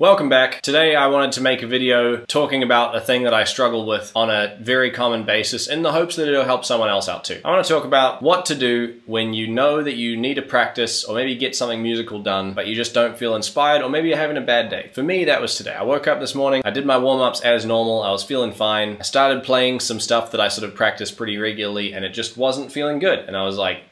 Welcome back. Today I wanted to make a video talking about a thing that I struggle with on a very common basis in the hopes that it'll help someone else out too. I want to talk about what to do when you know that you need to practice or maybe get something musical done, but you just don't feel inspired, or maybe you're having a bad day. For me, that was today. I woke up this morning, I did my warm-ups as normal, I was feeling fine. I started playing some stuff that I sort of practice pretty regularly and it just wasn't feeling good. And I was like,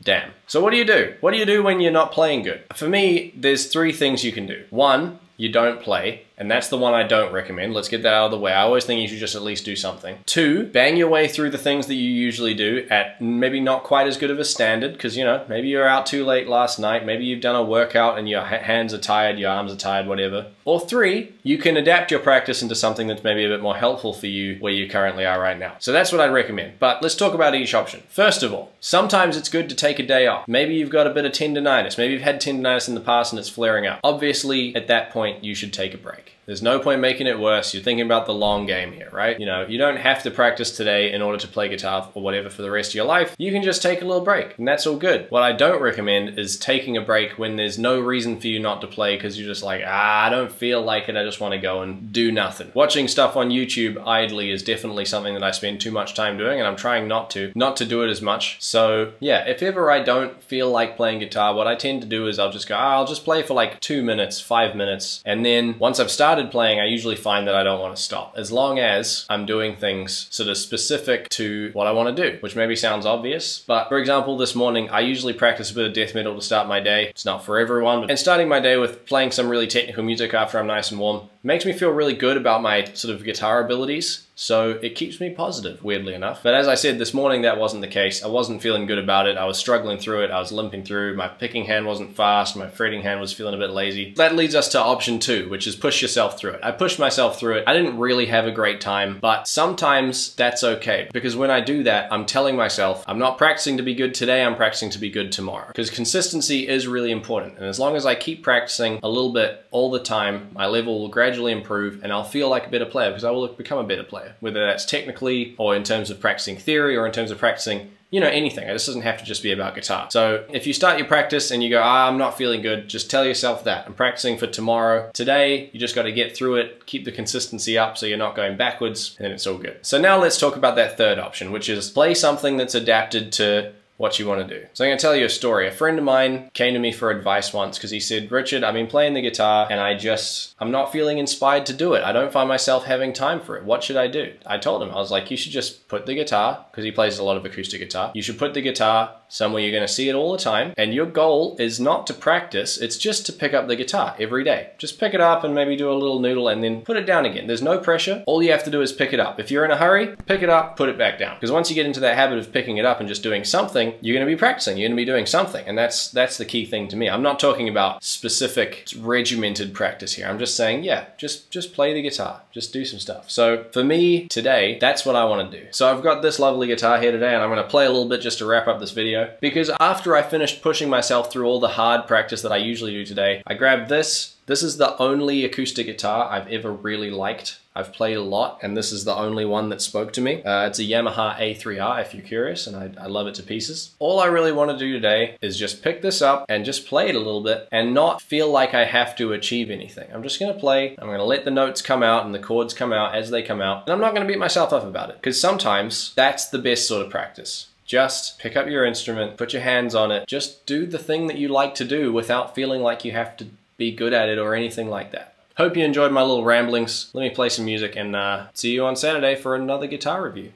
damn. So what do you do? What do you do when you're not playing good? For me, there's three things you can do. One, you don't play, and that's the one I don't recommend. Let's get that out of the way. I always think you should just at least do something. Two, bang your way through the things that you usually do at maybe not quite as good of a standard, because, you know, maybe you're out too late last night, maybe you've done a workout and your hands are tired, your arms are tired, whatever. Or three, you can adapt your practice into something that's maybe a bit more helpful for you where you currently are right now. So that's what I'd recommend. But let's talk about each option. First of all, sometimes it's good to take a day off. Maybe you've got a bit of tendinitis. Maybe you've had tendinitis in the past and it's flaring up. Obviously, at that point, you should take a break. There's no point making it worse. You're thinking about the long game here, right? You know, you don't have to practice today in order to play guitar or whatever for the rest of your life. You can just take a little break and that's all good. What I don't recommend is taking a break when there's no reason for you not to play because you're just like, I don't feel like it. I just want to go and do nothing. Watching stuff on YouTube idly is definitely something that I spend too much time doing, and I'm trying not to do it as much. So yeah, if ever I don't feel like playing guitar, what I tend to do is I'll just go, I'll just play for like 2 minutes, 5 minutes. And then once I've started playing, I usually find that I don't want to stop, as long as I'm doing things sort of specific to what I want to do, which maybe sounds obvious. But for example, this morning, I usually practice a bit of death metal to start my day. It's not for everyone, and starting my day with playing some really technical music after I'm nice and warm makes me feel really good about my sort of guitar abilities. So it keeps me positive, weirdly enough. But as I said, this morning that wasn't the case. I wasn't feeling good about it. I was struggling through it. I was limping through. My picking hand wasn't fast. My fretting hand was feeling a bit lazy. That leads us to option two, which is push yourself through it. I pushed myself through it. I didn't really have a great time, but sometimes that's okay. Because when I do that, I'm telling myself, I'm not practicing to be good today, I'm practicing to be good tomorrow. Because consistency is really important. And as long as I keep practicing a little bit all the time, my level will gradually improve and I'll feel like a better player because I will become a better player. Whether that's technically or in terms of practicing theory or in terms of practicing, you know, anything. It just doesn't have to just be about guitar. So if you start your practice and you go, I'm not feeling good, just tell yourself that. I'm practicing for tomorrow. Today, you just got to get through it, keep the consistency up so you're not going backwards, and then it's all good. So now let's talk about that third option, which is play something that's adapted to what you want to do. So I'm going to tell you a story. A friend of mine came to me for advice once because he said, Richard, I've been playing the guitar and I'm not feeling inspired to do it. I don't find myself having time for it. What should I do? I told him, I was like, you should just put the guitar, because he plays a lot of acoustic guitar. You should put the guitar somewhere you're going to see it all the time. And your goal is not to practice, it's just to pick up the guitar every day. Just pick it up and maybe do a little noodle and then put it down again. There's no pressure. All you have to do is pick it up. If you're in a hurry, pick it up, put it back down. Because once you get into that habit of picking it up and just doing something, you're going to be practicing, you're going to be doing something. And that's the key thing to me. I'm not talking about specific regimented practice here. I'm just saying, yeah, just play the guitar, just do some stuff. So for me today, that's what I want to do. So I've got this lovely guitar here today and I'm going to play a little bit just to wrap up this video. Because after I finished pushing myself through all the hard practice that I usually do today, I grabbed this. This is the only acoustic guitar I've ever really liked. I've played a lot, and this is the only one that spoke to me. It's a Yamaha A3R, if you're curious, and I love it to pieces. All I really want to do today is just pick this up and just play it a little bit and not feel like I have to achieve anything. I'm just going to play. I'm going to let the notes come out and the chords come out as they come out, and I'm not going to beat myself up about it, because sometimes that's the best sort of practice. Just pick up your instrument, put your hands on it, just do the thing that you like to do without feeling like you have to be good at it or anything like that. Hope you enjoyed my little ramblings. Let me play some music and see you on Saturday for another guitar review.